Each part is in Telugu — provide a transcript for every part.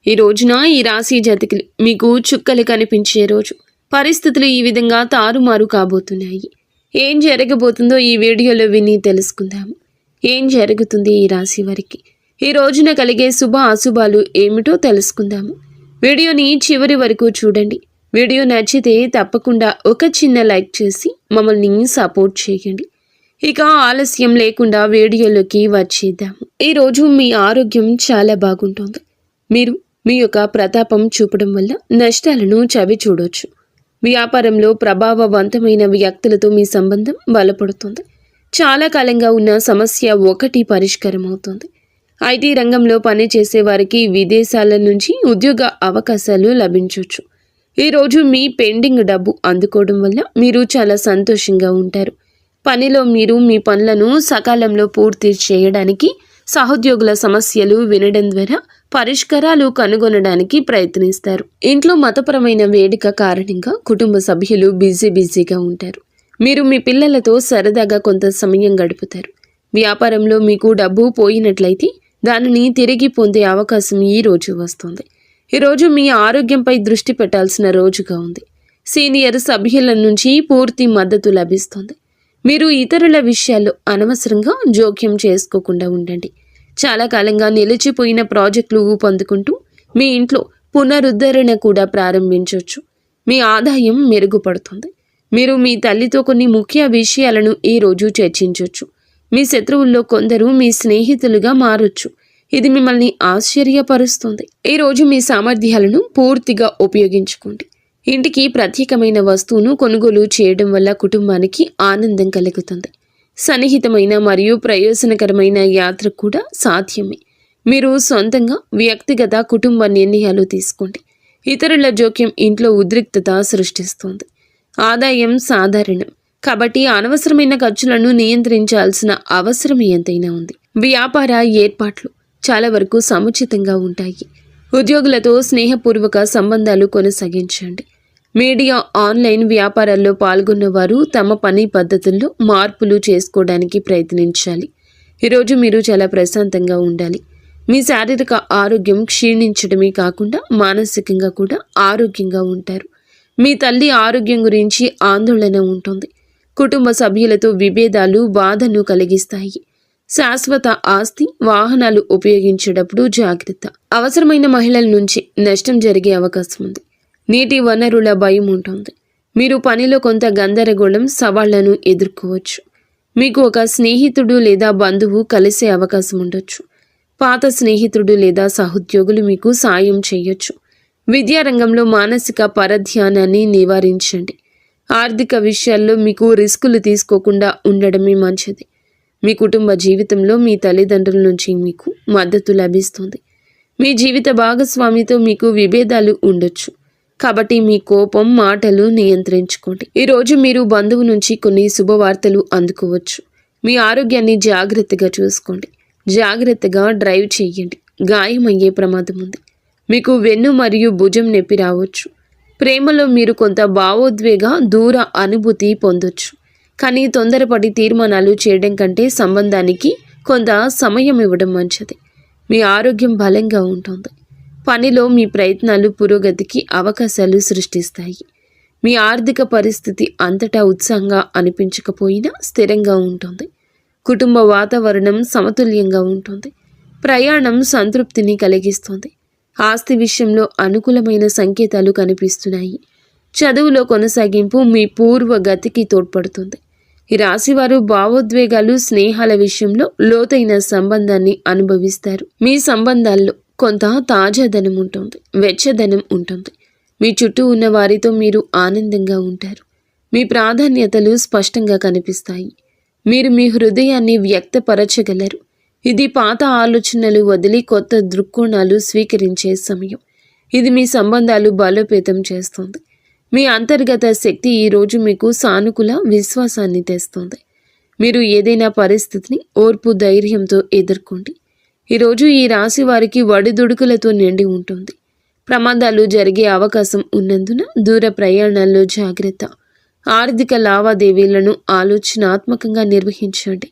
ఈ రోజున ఈ రాశి జాతకులు మీకు చుక్కలు కనిపించే రోజు. పరిస్థితులు ఈ విధంగా తారుమారు కాబోతున్నాయి. ఏం జరగబోతుందో ఈ వీడియోలో విని తెలుసుకుందాము. ఏం జరుగుతుంది ఈ రాశి వారికి, ఈ రోజున కలిగే శుభ అశుభాలు ఏమిటో తెలుసుకుందాము. వీడియోని చివరి వరకు చూడండి. వీడియో నచ్చితే తప్పకుండా ఒక చిన్న లైక్ చేసి మమ్మల్ని సపోర్ట్ చేయండి. ఇక ఆలస్యం లేకుండా వీడియోలోకి వచ్చేద్దాము. ఈరోజు మీ ఆరోగ్యం చాలా బాగుంటుంది. మీరు మీ యొక్క ప్రతాపం చూపడం వల్ల నష్టాలను చవి చూడొచ్చు. వ్యాపారంలో ప్రభావవంతమైన వ్యక్తులతో మీ సంబంధం బలపడుతుంది. చాలా కాలంగా ఉన్న సమస్య ఒకటి పరిష్కారం అవుతుంది. ఐటీ రంగంలో పనిచేసే వారికి విదేశాల నుంచి ఉద్యోగ అవకాశాలు లభించవచ్చు. ఈరోజు మీ పెండింగ్ డబ్బు అందుకోవడం వల్ల మీరు చాలా సంతోషంగా ఉంటారు. పనిలో మీరు మీ పనులను సకాలంలో పూర్తి చేయడానికి, సహోద్యోగుల సమస్యలు వినడం ద్వారా పరిష్కారాలు కనుగొనడానికి ప్రయత్నిస్తారు. ఇంట్లో మతపరమైన వేడుక కారణంగా కుటుంబ సభ్యులు బిజీగా ఉంటారు. మీరు మీ పిల్లలతో సరదాగా కొంత సమయం గడుపుతారు. వ్యాపారంలో మీకు డబ్బు పోయినట్లయితే దానిని తిరిగి పొందే అవకాశం ఈ రోజు వస్తుంది. ఈరోజు మీ ఆరోగ్యంపై దృష్టి పెట్టాల్సిన రోజుగా ఉంది. సీనియర్ సభ్యుల నుంచి పూర్తి మద్దతు లభిస్తుంది. మీరు ఇతరుల విషయాల్లో అనవసరంగా జోక్యం చేసుకోకుండా ఉండండి. చాలా కాలంగా నిలిచిపోయిన ప్రాజెక్టులు ఊపందుకుంటూ మీ ఇంట్లో పునరుద్ధరణ కూడా ప్రారంభించవచ్చు. మీ ఆదాయం మెరుగుపడుతుంది. మీరు మీ తల్లితో కొన్ని ముఖ్య విషయాలను ఈరోజు చర్చించవచ్చు. మీ శత్రువుల్లో కొందరు మీ స్నేహితులుగా మారొచ్చు. ఇది మిమ్మల్ని ఆశ్చర్యపరుస్తుంది. ఈరోజు మీ సామర్థ్యాలను పూర్తిగా ఉపయోగించుకోండి. ఇంటికి ప్రత్యేకమైన వస్తువును కొనుగోలు చేయడం వల్ల కుటుంబానికి ఆనందం కలుగుతుంది. సన్నిహితమైన మరియు ప్రయోజనకరమైన యాత్ర కూడా సాధ్యమే. మీరు సొంతంగా వ్యక్తిగత కుటుంబ నిర్ణయాలు తీసుకోండి. ఇతరుల జోక్యం ఇంట్లో ఉద్రిక్తత సృష్టిస్తుంది. ఆదాయం సాధారణం కాబట్టి అనవసరమైన ఖర్చులను నియంత్రించాల్సిన అవసరం ఎంతైనా ఉంది. వ్యాపార ఏర్పాట్లు చాలా వరకు సముచితంగా ఉంటాయి. ఉద్యోగులతో స్నేహపూర్వక సంబంధాలు కొనసాగించండి. మీడియా, ఆన్లైన్ వ్యాపారాల్లో పాల్గొన్నవారు తమ పని పద్ధతుల్లో మార్పులు చేసుకోవడానికి ప్రయత్నించాలి. ఈరోజు మీరు చాలా ప్రశాంతంగా ఉండాలి. మీ శారీరక ఆరోగ్యం క్షీణించడమే కాకుండా మానసికంగా కూడా ఆరోగ్యంగా ఉంటారు. మీ తల్లి ఆరోగ్యం గురించి ఆందోళన ఉంటుంది. కుటుంబ సభ్యులతో విభేదాలు బాధను కలిగిస్తాయి. శాశ్వత ఆస్తి, వాహనాలు ఉపయోగించేటప్పుడు జాగ్రత్త. అవసరమైన మహిళల నుంచి నష్టం జరిగే అవకాశం ఉంది. నీటి వనరుల భయం ఉంటుంది. మీరు పనిలో కొంత గందరగోళం, సవాళ్లను ఎదుర్కోవచ్చు. మీకు ఒక స్నేహితుడు లేదా బంధువు కలిసే అవకాశం ఉండొచ్చు. పాత స్నేహితుడు లేదా సహోద్యోగులు మీకు సాయం చేయొచ్చు. విద్యారంగంలో మానసిక పరధ్యానాన్ని నివారించండి. ఆర్థిక విషయాల్లో మీకు రిస్కులు తీసుకోకుండా ఉండడమే మంచిది. మీ కుటుంబ జీవితంలో మీ తల్లిదండ్రుల నుంచి మీకు మద్దతు లభిస్తుంది. మీ జీవిత భాగస్వామితో మీకు విభేదాలు ఉండొచ్చు. కాబట్టి మీ కోపం, మాటలు నియంత్రించుకోండి. ఈరోజు మీరు బంధువు నుంచి కొన్ని శుభవార్తలు అందుకోవచ్చు. మీ ఆరోగ్యాన్ని జాగ్రత్తగా చూసుకోండి. జాగ్రత్తగా డ్రైవ్ చేయండి. గాయమయ్యే ప్రమాదం ఉంది. మీకు వెన్ను మరియు భుజం నొప్పి రావచ్చు. ప్రేమలో మీరు కొంత భావోద్వేగ దూర అనుభూతి పొందొచ్చు. కానీ తొందరపడి తీర్మానాలు చేయడం కంటే సంబంధానికి కొంత సమయం ఇవ్వడం మంచిది. మీ ఆరోగ్యం బలంగా ఉంటుంది. పనిలో మీ ప్రయత్నాలు పురోగతికి అవకాశాలు సృష్టిస్తాయి. మీ ఆర్థిక పరిస్థితి అంతటా ఉత్సాహంగా అనిపించకపోయినా స్థిరంగా ఉంటుంది. కుటుంబ వాతావరణం సమతుల్యంగా ఉంటుంది. ప్రయాణం సంతృప్తిని కలిగిస్తుంది. ఆస్తి విషయంలో అనుకూలమైన సంకేతాలు కనిపిస్తున్నాయి. చదువులో కొనసాగింపు మీ పూర్వ గతికి తోడ్పడుతుంది. ఈ రాశివారు భావోద్వేగాలు, స్నేహాల విషయంలో లోతైన సంబంధాన్ని అనుభవిస్తారు. మీ సంబంధాల్లో కొంత తాజాదనం ఉంటుంది, వెచ్చదనం ఉంటుంది. మీ చుట్టూ ఉన్న వారితో మీరు ఆనందంగా ఉంటారు. మీ ప్రాధాన్యతలు స్పష్టంగా కనిపిస్తాయి. మీరు మీ హృదయాన్ని వ్యక్తపరచగలరు. ఇది పాత ఆలోచనలు వదిలి కొత్త దృక్కోణాలు స్వీకరించే సమయం. ఇది మీ సంబంధాలు బలోపేతం చేస్తుంది. మీ అంతర్గత శక్తి ఈరోజు మీకు సానుకూల విశ్వాసాన్ని తెస్తుంది. మీరు ఏదైనా పరిస్థితిని ఓర్పు, ధైర్యంతో ఎదుర్కోండి. ఈరోజు ఈ రాశి వారికి ఒడిదుడుకులతో నిండి ఉంటుంది. ప్రమాదాలు జరిగే అవకాశం ఉన్నందున దూర ప్రయాణాల్లో జాగ్రత్త. ఆర్థిక లావాదేవీలను ఆలోచనాత్మకంగా నిర్వహించండి.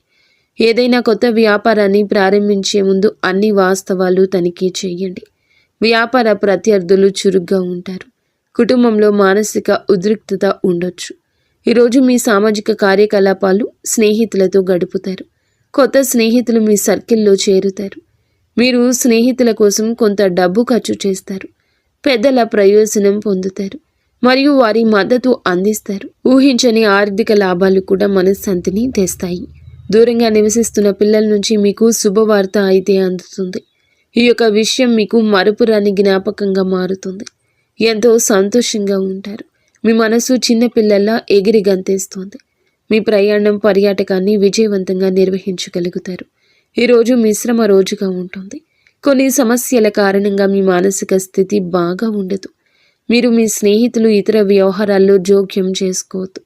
ఏదైనా కొత్త వ్యాపారాన్ని ప్రారంభించే ముందు అన్ని వాస్తవాలు తనిఖీ చేయండి. వ్యాపార ప్రత్యర్థులు చురుగ్గా ఉంటారు. కుటుంబంలో మానసిక ఉద్రిక్తత ఉండొచ్చు. ఈరోజు మీ సామాజిక కార్యకలాపాలు స్నేహితులతో గడుపుతారు. కొత్త స్నేహితులు మీ సర్కిల్లో చేరుతారు. మీరు స్నేహితుల కోసం కొంత డబ్బు ఖర్చు చేస్తారు. పెద్దల ప్రయోజనం పొందుతారు మరియు వారి మద్దతు అందిస్తారు. ఊహించని ఆర్థిక లాభాలు కూడా మనశ్శాంతిని తెస్తాయి. దూరంగా నివసిస్తున్న పిల్లల నుంచి మీకు శుభవార్త అయితే అందుతుంది. ఈ యొక్క విషయం మీకు మరుపురాని జ్ఞాపకంగా మారుతుంది. ఎంతో సంతోషంగా ఉంటారు. మీ మనసు చిన్న పిల్లల్లా ఎగిరి గంతేస్తోంది. మీ ప్రయాణం పర్యాటకాన్ని విజయవంతంగా నిర్వహించగలుగుతారు. ఈరోజు మిశ్రమ రోజుగా ఉంటుంది. కొన్ని సమస్యల కారణంగా మీ మానసిక స్థితి బాగా ఉండదు. మీరు మీ స్నేహితులు ఇతర వ్యవహారాల్లో జోక్యం చేసుకోవద్దు.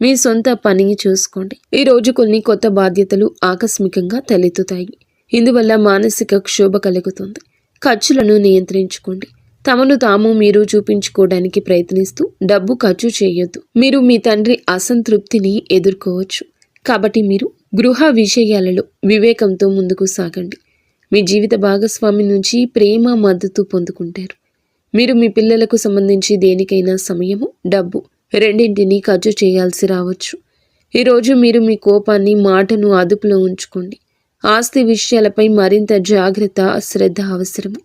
మీ సొంత పనిని చూసుకోండి. ఈరోజు కొన్ని కొత్త బాధ్యతలు ఆకస్మికంగా తలెత్తుతాయి. ఇందువల్ల మానసిక క్షోభ కలుగుతుంది. ఖర్చులను నియంత్రించుకోండి. తమను తాము మీరు చూపించుకోవడానికి ప్రయత్నిస్తూ డబ్బు ఖర్చు చేయొద్దు. మీరు మీ తండ్రి అసంతృప్తిని ఎదుర్కోవచ్చు. కాబట్టి మీరు గృహ విషయాలలో వివేకంతో ముందుకు సాగండి. మీ జీవిత భాగస్వామి నుంచి ప్రేమ మద్దతు పొందుకుంటారు. మీరు మీ పిల్లలకు సంబంధించి దేనికైనా సమయము, డబ్బు రెండింటినీ ఖర్చు చేయాల్సి రావచ్చు. ఈరోజు మీరు మీ కోపాన్ని, మాటను అదుపులో ఉంచుకోండి. ఆస్తి విషయాలపై మరింత జాగ్రత్త, శ్రద్ధ అవసరము.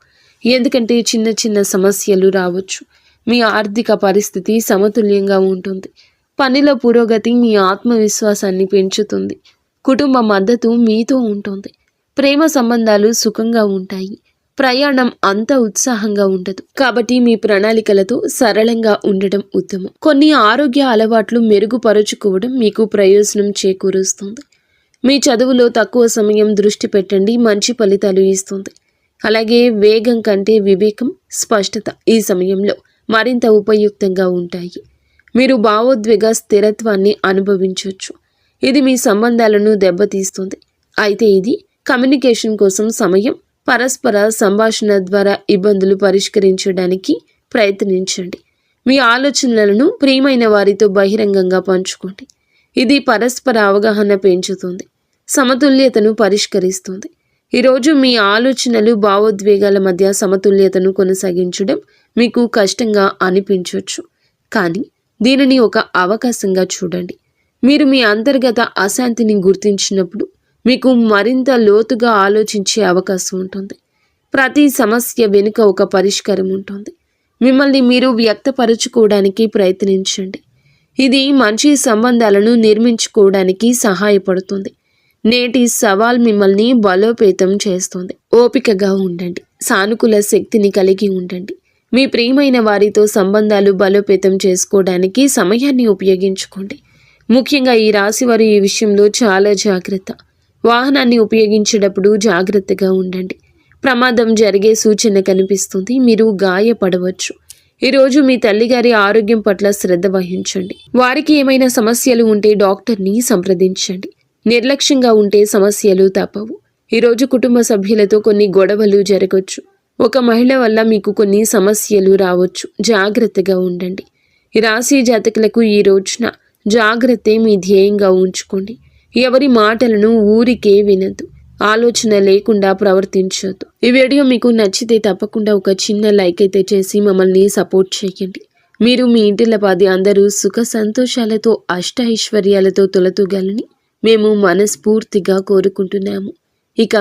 ఎందుకంటే చిన్న చిన్న సమస్యలు రావచ్చు. మీ ఆర్థిక పరిస్థితి సమతుల్యంగా ఉంటుంది. పనిలో పురోగతి మీ ఆత్మవిశ్వాసాన్ని పెంచుతుంది. కుటుంబ మద్దతు మీతో ఉంటుంది. ప్రేమ సంబంధాలు సుఖంగా ఉంటాయి. ప్రయాణం అంత ఉత్సాహంగా ఉండదు. కాబట్టి మీ ప్రణాళికలతో సరళంగా ఉండటం ఉత్తమం. కొన్ని ఆరోగ్య అలవాట్లు మెరుగుపరుచుకోవడం మీకు ప్రయోజనం చేకూరుస్తుంది. మీ చదువులో తక్కువ సమయం దృష్టి పెట్టండి, మంచి ఫలితాలు ఇస్తుంది. అలాగే వేగం కంటే వివేకం, స్పష్టత ఈ సమయంలో మరింత ఉపయుక్తంగా ఉంటాయి. మీరు భావోద్వేగ స్థిరత్వాన్ని అనుభవించవచ్చు. ఇది మీ సంబంధాలను దెబ్బతీస్తుంది. అయితే ఇది కమ్యూనికేషన్ కోసం సమయం, పరస్పర సంభాషణ ద్వారా ఇబ్బందులు పరిష్కరించడానికి ప్రయత్నించండి. మీ ఆలోచనలను ప్రియమైన వారితో బహిరంగంగా పంచుకోండి. ఇది పరస్పర అవగాహన పెంచుతుంది, సమతుల్యతను పరిష్కరిస్తుంది. ఈరోజు మీ ఆలోచనలు, భావోద్వేగాల మధ్య సమతుల్యతను కొనసాగించడం మీకు కష్టంగా అనిపించవచ్చు. కానీ దీనిని ఒక అవకాశంగా చూడండి. మీరు మీ అంతర్గత అశాంతిని గుర్తించినప్పుడు మీకు మరింత లోతుగా ఆలోచించే అవకాశం ఉంటుంది. ప్రతి సమస్య వెనుక ఒక పరిష్కారం ఉంటుంది. మిమ్మల్ని మీరు వ్యక్తపరచుకోవడానికి ప్రయత్నించండి. ఇది మంచి సంబంధాలను నిర్మించుకోవడానికి సహాయపడుతుంది. నేటి సవాల్ మిమ్మల్ని బలోపేతం చేస్తుంది. ఓపికగా ఉండండి. సానుకూల శక్తిని కలిగి ఉండండి. మీ ప్రియమైన వారితో సంబంధాలు బలోపేతం చేసుకోవడానికి సమయాన్ని ఉపయోగించుకోండి. ముఖ్యంగా ఈ రాశివారు ఈ విషయంలో చాలా జాగ్రత్త. వాహనాన్ని ఉపయోగించేటప్పుడు జాగ్రత్తగా ఉండండి. ప్రమాదం జరిగే సూచన కనిపిస్తుంది. మీరు గాయపడవచ్చు. ఈరోజు మీ తల్లిగారి ఆరోగ్యం పట్ల శ్రద్ధ వహించండి. వారికి ఏమైనా సమస్యలు ఉంటే డాక్టర్ని సంప్రదించండి. నిర్లక్ష్యంగా ఉంటే సమస్యలు తప్పవు. ఈరోజు కుటుంబ సభ్యులతో కొన్ని గొడవలు జరగవచ్చు. ఒక మహిళ వల్ల మీకు కొన్ని సమస్యలు రావచ్చు. జాగ్రత్తగా ఉండండి. ఈ రాశి జాతకులకు ఈ రోజున జాగ్రత్తే మీ ధ్యేయంగా ఉంచుకోండి. ఎవరి మాటలను ఊరికే వినద్దు. ఆలోచన లేకుండా ప్రవర్తించొద్దు. ఈ వీడియో మీకు నచ్చితే తప్పకుండా ఒక చిన్న లైక్ అయితే చేసి మమ్మల్ని సపోర్ట్ చేయండి. మీరు మీ ఇంటిల్లపాది అందరూ సుఖ సంతోషాలతో అష్టైశ్వర్యాలతో తొలతూగాలని మేము మనస్ఫూర్తిగా కోరుకుంటున్నాము. ఇక